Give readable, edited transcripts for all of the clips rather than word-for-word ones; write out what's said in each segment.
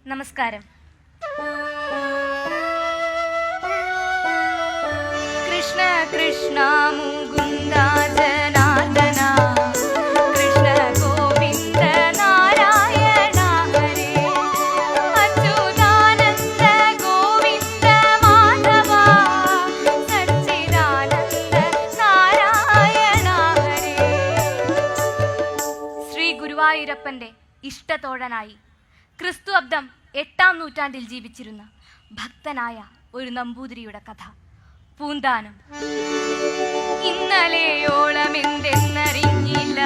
നമസ്കാരം. കൃഷ്ണ കൃഷ്ണ മുകുന്ദ ജനാർദ്ദന, കൃഷ്ണ ഗോവിന്ദ നാരായണ ഹരേ, അച്യുതാനന്ദ ഗോവിന്ദ മാധവ, സച്ചിദാനന്ദ നാരായണ ഹരേ. ശ്രീ ഗുരുവായൂരപ്പന്റെ ഇഷ്ടത്തോഴനായി ക്രിസ്തു അബ്ദം 8-ാം നൂറ്റാണ്ടിൽ ജീവിച്ചിരുന്ന ഭക്തനായ ഒരു നമ്പൂതിരിയുടെ കഥ. പൂന്താനം. ഇന്നലെയോളം എന്തെന്നറിഞ്ഞില്ല,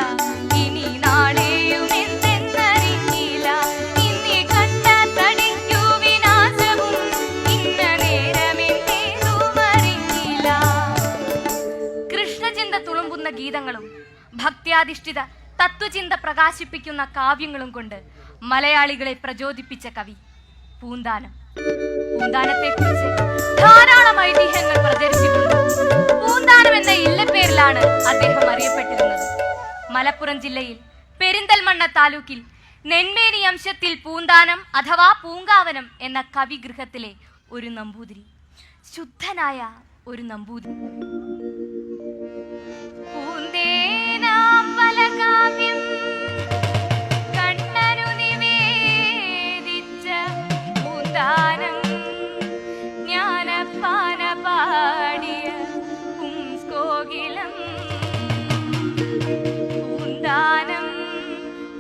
ഇനി നാളെയും എന്തെന്നറിഞ്ഞില്ല, ഇനി കണ്ട തടിക്കു വിനാശവും, ഇന്ന നേരമെന്തേതും അറിഞ്ഞില്ല. കൃഷ്ണചിന്ത തുളുമ്പുന്ന ഗീതങ്ങളും ഭക്ത്യാധിഷ്ഠിത തത്വചിന്ത പ്രകാശിപ്പിക്കുന്ന കാവ്യങ്ങളും കൊണ്ട് മലയാളികളെ പ്രചോദിപ്പിച്ച കവി പൂന്താനം. പൂന്താനത്തെക്കുറിച്ച് ധാരാളം ഐതിഹ്യങ്ങൾ പ്രചരിച്ചിട്ടുണ്ട്. പൂന്താനം എന്ന ഇല്ലപ്പേരിലാണ് അദ്ദേഹം അറിയപ്പെട്ടിരുന്നത്. മലപ്പുറം ജില്ലയിൽ പെരിന്തൽമണ്ണ താലൂക്കിൽ നെന്മേനി അംശത്തിൽ പൂന്താനം അഥവാ പൂങ്കാവനം എന്ന കവിഗൃഹത്തിലെ ഒരു നമ്പൂതിരി, ശുദ്ധനായ ഒരു നമ്പൂതിരി. പൂന്തേനാമ്പലകാവ്യം കണ്ണനു നിവേദിച്ച പൂന്താനം, ജ്ഞാനപ്പാന പാടിയ പുംസ്കോകിലം. പൂന്താനം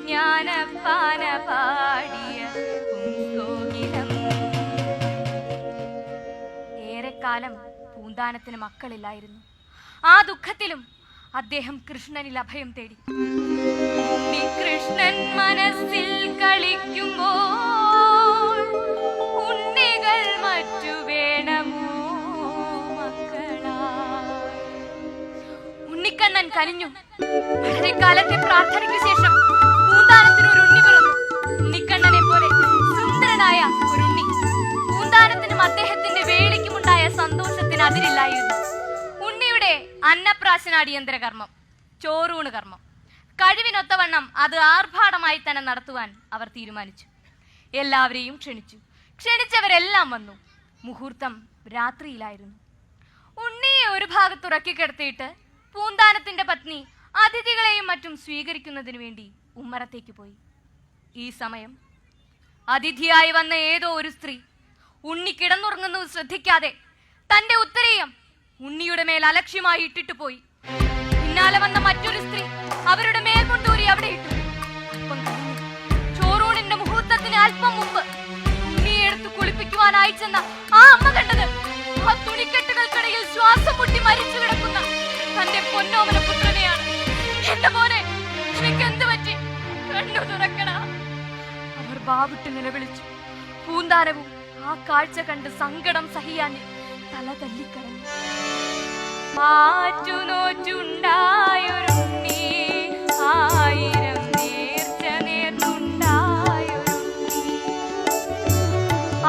ജ്ഞാനപ്പാന പാടിയ പുംസ്കോകിലം. ഏറെക്കാലം പൂന്താനത്തിന് മക്കളില്ലായിരുന്നു. ആ ദുഃഖത്തിലും അദ്ദേഹം കൃഷ്ണനിൽ അഭയം തേടി. കൃഷ്ണൻ മനസ്സിൽ കളിക്കുമ്പോൾ ഉണ്ണികൾ മറ്റു വേണമോ മക്കളായി. ഉണ്ണിക്കണ്ണൻ കനിഞ്ഞു. വളരെ കാലത്തെ പ്രാർത്ഥനയ്ക്ക് ശേഷം പൂന്താനത്തിന് ഒരു ഉണ്ണി പിറന്നു. ഉണ്ണിക്കണ്ണനെ പോലെ സുന്ദരനായ ഒരു ഉണ്ണി. പൂന്താനത്തിനും അദ്ദേഹത്തിന്റെ വേളിക്കുമുണ്ടായ സന്തോഷത്തിന് അതിരില്ലായിരുന്നു. ഉണ്ണിയുടെ അന്നപ്രാശനാടിയന്തര കർമ്മം, ചോറൂണ് കർമ്മം, കഴിവിനൊത്തവണ്ണം അത് ആർഭാടമായി തന്നെ നടത്തുവാൻ അവർ തീരുമാനിച്ചു. എല്ലാവരെയും ക്ഷണിച്ചു. ക്ഷണിച്ചവരെല്ലാം വന്നു. മുഹൂർത്തം രാത്രിയിലായിരുന്നു. ഉണ്ണിയെ ഒരു ഭാഗത്ത് ഉറക്കിക്കിടത്തിയിട്ട് പൂന്താനത്തിന്റെ പത്നി അതിഥികളെയും മറ്റും സ്വീകരിക്കുന്നതിന് വേണ്ടി ഉമ്മറത്തേക്ക് പോയി. ഈ സമയം അതിഥിയായി വന്ന ഏതോ ഒരു സ്ത്രീ ഉണ്ണി കിടന്നുറങ്ങുന്നത് ശ്രദ്ധിക്കാതെ തന്റെ ഉത്തരീയം ഉണ്ണിയുടെ മേൽ അലക്ഷ്യമായി ഇട്ടിട്ട് പോയി. പിന്നാലെ വന്ന മറ്റൊരു സ്ത്രീ അവരുടെ മേൽ കൊണ്ടൂരി അവിടെ ഇട്ടു. ചോറൂണിന്റെ മുഹൂർത്തത്തിന് അല്പം മുമ്പ് ഉണ്ണിയെ എടുത്ത് കുളിപ്പിക്കുവാൻ അയച്ചെന്ന ആ അമ്മ കണ്ടത് ആ തുണിക്കെട്ടുകൾക്കിടയിൽ ശ്വാസം മുട്ടി മരിച്ചു കിടക്കുന്ന തന്റെ പൊന്നോമന പുത്രനെയാണ്. എന്റെ മോനെ, എന്ത് പറ്റി? കണ്ണു തുറക്കണ. അവർ ബാവിട്ട് നിലവിളിച്ചു. പൂന്താനവും ആ കാഴ്ച കണ്ട് സങ്കടം സഹിയാഞ്ഞ് തല തല്ലിക്കരഞ്ഞു. ആറ്റുനോറ്റുണ്ടായൊരുണ്ണി, ആയിരം നേർച്ച നേർന്നുണ്ടായൊരുണ്ണി,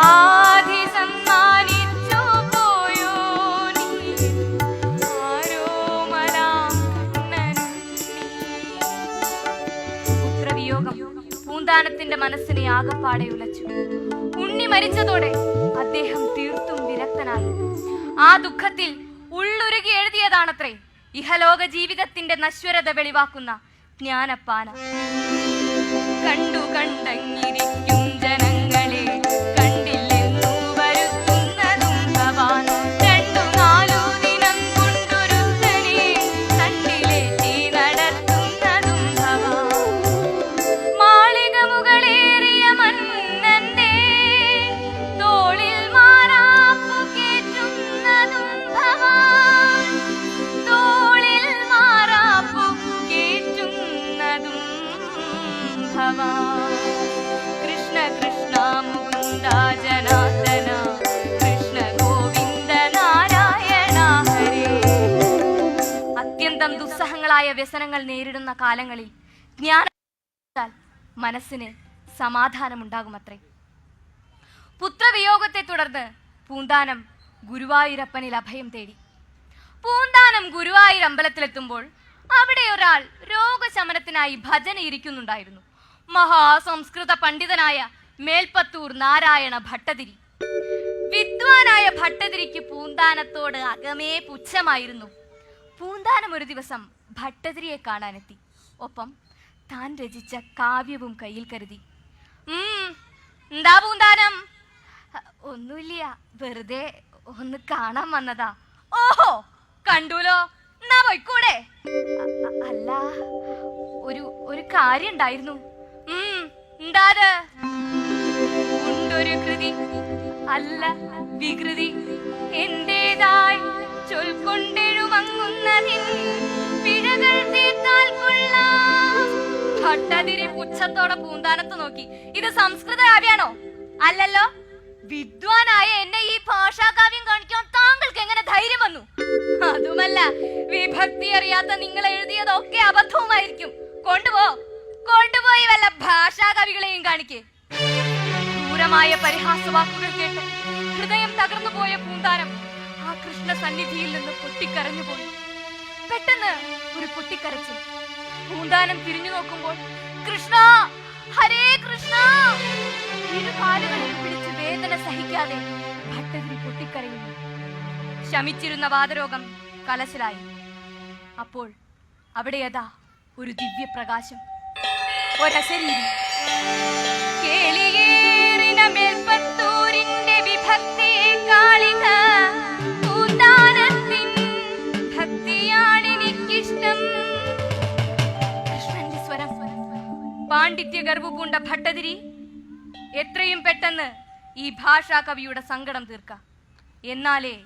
ആദി സമ്മാനിച്ചു പോയോ നീ ആരോമലാം കണ്ണനുണ്ണി. പുത്രവിയോഗം പൂന്താനത്തിന്റെ മനസ്സിനെ ആകപ്പാടെ ഉലച്ചു. ഉണ്ണി മരിച്ചതോടെ അദ്ദേഹം തീർത്തും വിരക്തനായി. ആ ദുഃഖത്തിൽ ഉള്ളുരുകി എഴുതിയതാണത്രേ ഇഹലോക ജീവിതത്തിന്റെ നശ്വരത വെളിവാക്കുന്ന ജ്ഞാനപ്പാന. കണ്ടു കണ്ടങ്ങിരിക്കും ജനങ്ങളെ കണ്ടില്ലെന്നു വരുത്തുന്നതും ഭവാൻ. 2-4 ദിനം കൊണ്ടൊരുത്തനെ തണ്ടിലേറ്റി നടത്തുന്നതും ഭവാൻ. മാളിക മുകളേറിയ മന്നന്റെ തോളിൽ മാറാപ്പു കേറ്റുന്നതും ഭവാൻ. തോളിൽ മാറാപ്പു കേറ്റുന്നതും ഭവാൻ. കൃഷ്ണ കൃഷ്ണ മുകുന്ദ ജനാർദ്ദന, കൃഷ്ണ ഗോവിന്ദ നാരായണ ഹരേ. അത്യന്തം ദുസ്സഹങ്ങളായ വ്യസനങ്ങൾ നേരിടുന്ന കാലങ്ങളിൽ ജ്ഞാനം മനസ്സിന് സമാധാനമുണ്ടാകുമത്രേ. പുത്രവിയോഗത്തെ തുടർന്ന് പൂന്താനം ഗുരുവായൂരപ്പനിൽ അഭയം തേടി. പൂന്താനം ഗുരുവായൂർ അമ്പലത്തിലെത്തുമ്പോൾ അവിടെ ഒരാൾ രോഗശമനത്തിനായി ഭജന ഇരിക്കുന്നുണ്ടായിരുന്നു. മഹാസംസ്കൃത പണ്ഡിതനായ മേൽപ്പത്തൂർ നാരായണ ഭട്ടതിരി. വിദ്വാനായ ഭട്ടതിരിക്ക് പൂന്താനത്തോട് അകമേ പുച്ഛമായിരുന്നു. പൂന്താനം ഒരു ദിവസം ഭട്ടതിരിയെ കാണാനെത്തി. ഒപ്പം താൻ രചിച്ച കാവ്യവും കയ്യിൽ കരുതി. എന്താ പൂന്താനം? ഒന്നുമില്ല, വെറുതെ ഒന്ന് കാണാൻ വന്നതാ. ഓഹോ, കണ്ടൂലോ, എന്നാ പോയിക്കൂടെ? അല്ല, ഒരു കാര്യം ഉണ്ടായിരുന്നു. എന്താത്? ഉണ്ടൊരു കൃതി, അല്ല വികൃതി, എന്റേതായി ചൊൽക്കൊണ്ടെഴുമങ്ങുന്നതിൻ പിഴകൾ തീർത്താൽ കൊള്ളാം. ഭട്ടതിരി പുച്ഛത്തോടെ പൂന്താനത്ത് നോക്കി. ഇത് സംസ്കൃത കാവ്യാണോ? അല്ലല്ലോ. വിദ്വാനായ എന്നെ ഈ ഭാഷാകാവ്യം കാണിക്കാൻ താങ്കൾക്ക് എങ്ങനെ ധൈര്യം വന്നു? അതുമല്ല, വിഭക്തി അറിയാത്ത നിങ്ങൾ എഴുതിയതൊക്കെ അബദ്ധവുമായിരിക്കും. കൊണ്ടുപോയി വല്ല ഭാഷാകവികളെയും കാണിക്കേ. ക്രൂരമായ പരിഹാസവാക്കുകൾ കേട്ട് ഹൃദയം തകർന്നു പോയ പൂന്താനം ആ കൃഷ്ണ സന്നിധിയിൽ നിന്ന് പൊട്ടിക്കരഞ്ഞുപോയി. പെട്ടെന്ന് ഒരു പൊട്ടിക്കരച്ചിൽ. പൂന്താനം തിരിഞ്ഞു നോക്കുമ്പോൾ കൃഷ്ണ, ഹരേ കൃഷ്ണ! ഇരു കാലുകളിൽ പിടിച്ച് വേദന സഹിക്കാതെ ഭട്ടതിരി പൊട്ടിക്കരയുന്നു. ശമിച്ചിരുന്ന വാതരോഗം കലശലായി. അപ്പോൾ അവിടെ യഥാ ഒരു ദിവ്യപ്രകാശം, ഒരശരീരി. കേളിയേറിന മേൽപ്പത്തൂരിന്റെ വിഭക്തിയെ കാളിക, പൂന്താനത്തിൻ ഭക്തിയാണെനിക്കിഷ്ടം. കൃഷ്ണന്റെ സ്വരം. പാണ്ഡിത്യ ഗർവ്വപൂണ്ട ഭട്ടതിരി, എത്രയും പെട്ടെന്ന് ഈ ഭാഷാ കവിയുടെ സങ്കടം തീർക്ക, എന്നാലേ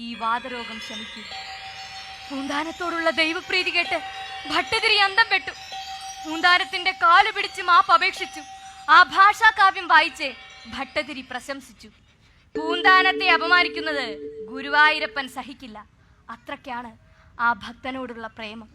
ഈ വാതരോഗം ശമിക്കൂ. പൂന്താനത്തോടുള്ള ദൈവപ്രീതി കേട്ട് ഭട്ടതിരി അന്തം പെട്ടു. പൂന്താനത്തിന്റെ കാലു പിടിച്ച് മാപ്പ് അപേക്ഷിച്ചു. ആ ഭാഷാ കാവ്യം വായിച്ച് ഭട്ടതിരി പ്രശംസിച്ചു. പൂന്താനത്തെ അപമാനിക്കുന്നത് ഗുരുവായൂരപ്പൻ സഹിക്കില്ല. അത്രയ്ക്കാണ് ആ ഭക്തനോടുള്ള പ്രേമം.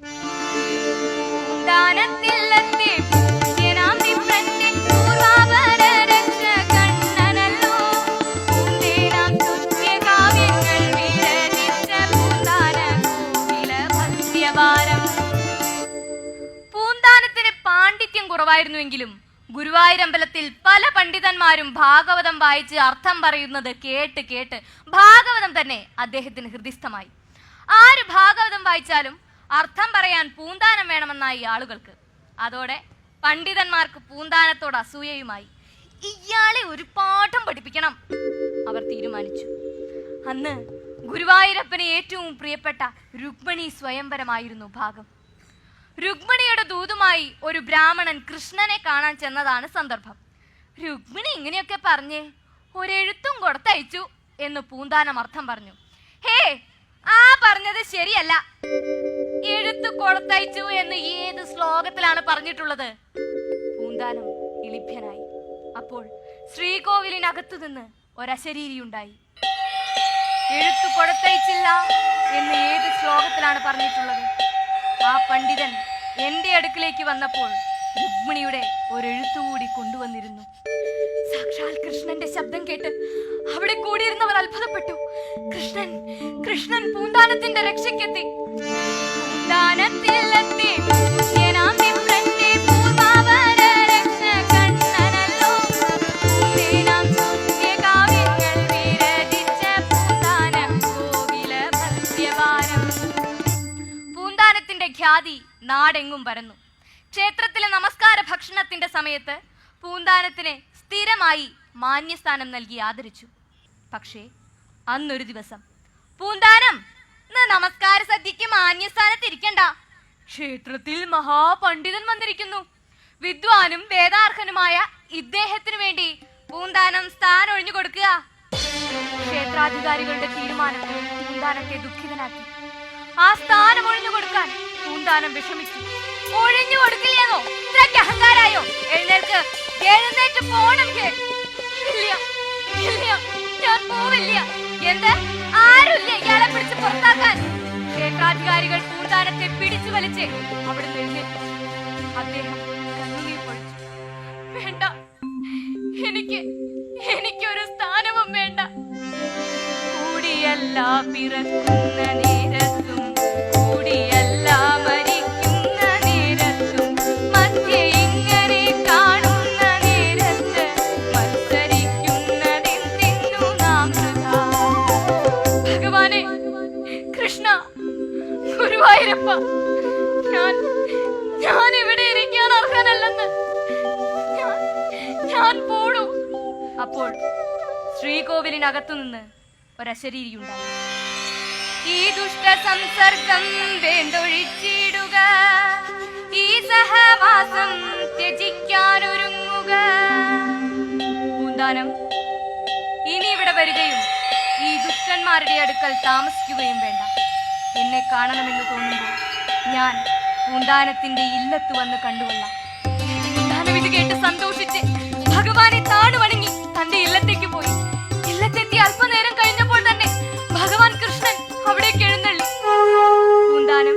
പൂന്താനത്തിന് പാണ്ഡിത്യം കുറവായിരുന്നുവെങ്കിലും ഗുരുവായൂരമ്പലത്തിൽ പല പണ്ഡിതന്മാരും ഭാഗവതം വായിച്ച് അർത്ഥം പറയുന്നത് കേട്ട് കേട്ട് ഭാഗവതം തന്നെ അദ്ദേഹത്തിന് ഹൃദിസ്ഥമായി. ആര് ഭാഗവതം വായിച്ചാലും അർത്ഥം പറയാൻ പൂന്താനം വേണമെന്നായി ആളുകൾക്ക്. അതോടെ പണ്ഡിതന്മാർക്ക് പൂന്താനത്തോട് അസൂയയുമായി. ഇയാളെ ഒരു പാഠം പഠിപ്പിക്കണം അവർ തീരുമാനിച്ചു. അന്ന് ഗുരുവായൂരപ്പന് ഏറ്റവും പ്രിയപ്പെട്ട രുക്മിണി സ്വയംവരമായിരുന്നു ഭാഗം. രുക്മിണിയുടെ ദൂതുമായി ഒരു ബ്രാഹ്മണൻ കൃഷ്ണനെ കാണാൻ ചെന്നതാണ് സന്ദർഭം. രുക്മിണി ഇങ്ങനെയൊക്കെ പറഞ്ഞേ, ഒരെഴുത്തും കൊടുത്തയച്ചു എന്ന് പൂന്താനം അർത്ഥം പറഞ്ഞു. ഹേ, ആ പറഞ്ഞത് ശരിയല്ല. എഴുത്തു കൊടുത്തയച്ചു എന്ന് ഏത് ശ്ലോകത്തിലാണ് പറഞ്ഞിട്ടുള്ളത്? പൂന്താനം ഇളിഭ്യനായി. അപ്പോൾ ശ്രീകോവിലിനകത്തു നിന്ന് ഒരശരീരിയുണ്ടായി. എഴുത്തു കൊടുത്തയച്ചില്ല എന്ന് ഏത് ശ്ലോകത്തിലാണ് പറഞ്ഞിട്ടുള്ളത്? ആ പണ്ഡിതൻ എന്റെ അടുക്കിലേക്ക് വന്നപ്പോൾ രുക്മിണിയുടെ ഒരെഴുത്തുകൂടി കൊണ്ടുവന്നിരുന്നു. സാക്ഷാൽ കൃഷ്ണന്റെ ശബ്ദം കേട്ട് അവിടെ കൂടിയിരുന്നവർ അത്ഭുതപ്പെട്ടു. കൃഷ്ണൻ പൂന്താനത്തിന്റെ രക്ഷയ്ക്കെത്തി. പൂന്താനത്തിന്റെ ഖ്യാതി നാടെങ്ങും പരന്നു. ക്ഷേത്രത്തിലെ നമസ്കാര ഭക്ഷണത്തിന്റെ സമയത്ത് പൂന്താനത്തിന് സ്ഥിരമായി മാന്യസ്ഥാനം നൽകി ആദരിച്ചു. പക്ഷേ അന്നൊരു ദിവസം, പൂന്താനം, നമസ്കാര സദ്യക്ക് മാന്യസ്ഥാനത്തിരിക്കണ്ട. ക്ഷേത്രത്തിൽ മഹാപണ്ഡിതൻ വന്നിരിക്കുന്നു. വിദ്വാനും വേദാർഹനുമായ ഇദ്ദേഹത്തിനു വേണ്ടി പൂന്താനം സ്ഥാനം ഒഴിഞ്ഞു കൊടുക്കുക. ക്ഷേത്രാധികാരികളുടെ തീരുമാനം പൂന്താനത്തെ ദുഃഖിതനാക്കി. ആ സ്ഥാനം ഒഴിഞ്ഞു കൊടുക്കാൻ പൂന്താനം വിഷമിച്ചു. ഒഴിഞ്ഞു കൊടുക്കില്ലെന്നോ? ഇത്രയ്ക്ക് അഹങ്കാരായോ? എഴുന്നേറ്റ് പോണം. ഞാൻ പോവില്ല. എന്ത്? ആരുമില്ല ഇയാളെ പിടിച്ച് പുറത്താക്കാൻ? ക്ഷേത്രാധികാരികൾ പൂന്താനത്തെ പിടിച്ചു വലിച്ച് അവിടെ എഴുന്നേറ്റു. അദ്ദേഹം കണ്ണുനീർ പൊഴിച്ചു. വേണ്ട, എനിക്കൊരു സ്ഥാനവും വേണ്ട. കൂടിയല്ല പിറക്കുന്ന നേരത്തും കൂടിയല്ല മരിക്കുന്ന നേരത്തും മധ്യ ഇങ്ങനെ കാണുന്ന നേരത്ത് ഗുരുവായൂരപ്പ, ഞാൻ ഇവിടെ ഇരിക്കാൻ അർഹനല്ലെന്ന് ഞാൻ പോടൂ. അപ്പോൾ ശ്രീകോവിലിനകത്തു നിന്ന് ഒരശരീരിയുണ്ടായി. ഈ ദുഷ്ട സംസർഗം വേണ്ടൊഴിച്ചിടുക, ഈ സഹവാസം ത്യജിക്കാനൊരുങ്ങുക. പൂന്താനം, ഇനി ഇവിടെ വരികയും ഈ ദുഷ്ടന്മാരുടെ അടുക്കൽ താമസിക്കുകയും വേണ്ട. എന്നെ കാണണമെന്ന് തോന്നുമ്പോൾ ഞാൻ പൂന്താനത്തിന്റെ ഇല്ലത്ത് വന്ന് കണ്ടുകൊള്ളാം. പൂന്താനം ഇത് കേട്ട് സന്തോഷിച്ച് ഭഗവാനെ താണു വണങ്ങി തന്റെ ഇല്ലത്തേക്ക് പോയി. ഇല്ലത്തെത്തി അല്പനേരം കഴിഞ്ഞപ്പോൾ തന്നെ ഭഗവാൻ കൃഷ്ണൻ അവിടേക്ക് എഴുന്നള്ളി. പൂന്താനം,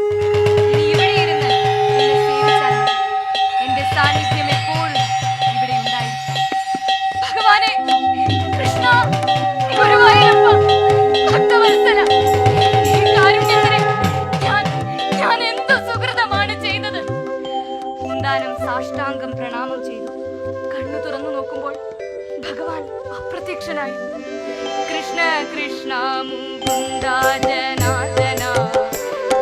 നീ ഇവിടെ ഇരുന്ന് എന്നെ സേവിച്ചാൽ മതി. എന്റെ സാന്നിധ്യം എപ്പോഴും ഇവിടെ ഉണ്ടായിരിക്കും. ഭഗവാനെ, കൃഷ്ണ, ഗുരുവായൂരപ്പ, ഭക്തവത്സല, ഈ കാരുണ്യത്തിന് ഞാൻ എന്തു സുകൃതമാണ് ചെയ്തത്. പൂന്താനം സാഷ്ടാംഗം പ്രണാമം ചെയ്തു. കണ്ണു തുറന്നു നോക്കുമ്പോൾ ഭഗവാൻ അപ്രത്യക്ഷനായി. കൃഷ്ണ കൃഷ്ണ മുകുന്ദ ജനാർദ്ദന,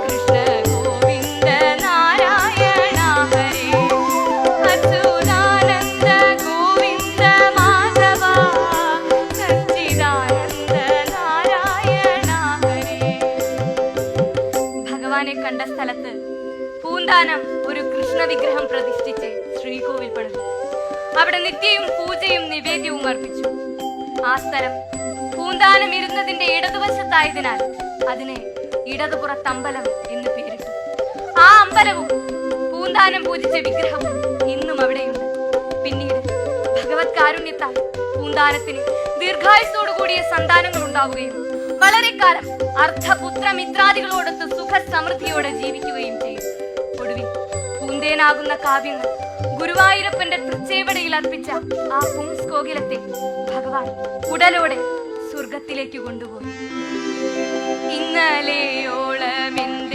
കൃഷ്ണ ഗോവിന്ദ നാരായണ ഹരേ, അച്യുതാനന്ദ ഗോവിന്ദ മാധവ, സച്ചിദാനന്ദ നാരായണ ഹരേ. ഭഗവാനെ കണ്ട സ്ഥലത്ത് പൂന്താനം ഒരു കൃഷ്ണ വിഗ്രഹം പ്രതിഷ്ഠിച്ച് ശ്രീകോവിൽ പണിതു. അവിടെ നിത്യവും പൂജയും നിവേദ്യവും അർപ്പിച്ചു. ആ സ്ഥലം പൂന്താനം ഇരുന്നതിന്റെ ഇടതുവശത്തായതിനാൽ അതിന് ഇടതുപുറത്തമ്പലം എന്ന് പേരിട്ടു. ആ അമ്പലവും പൂന്താനം പൂജിച്ച വിഗ്രഹവും ഇന്നും അവിടെയുണ്ട്. പിന്നീട് ഭഗവത് കാരുണ്യത്താൽ പൂന്താനത്തിന് ദീർഘായുസ്സോടു കൂടിയ സന്താനങ്ങൾ ഉണ്ടാവുകയും വളരെ കാലം അർദ്ധപുത്രമിത്രാദികളോടൊത്ത് സുഖ സമൃദ്ധിയോടെ ജീവിക്കുകയും ചെയ്തു. ഒടുവിൽ പൂന്തേനാകുന്ന കാവ്യങ്ങൾ ഗുരുവായൂരപ്പന്റെ തൃച്ചേവടയിൽ അർപ്പിച്ച ആ പുംസ്കോകിലത്തെ ഭഗവാൻ ഉടലോടെ സ്വർഗത്തിലേക്ക് കൊണ്ടുപോയി. ഇന്നലെയോളമെന്ന്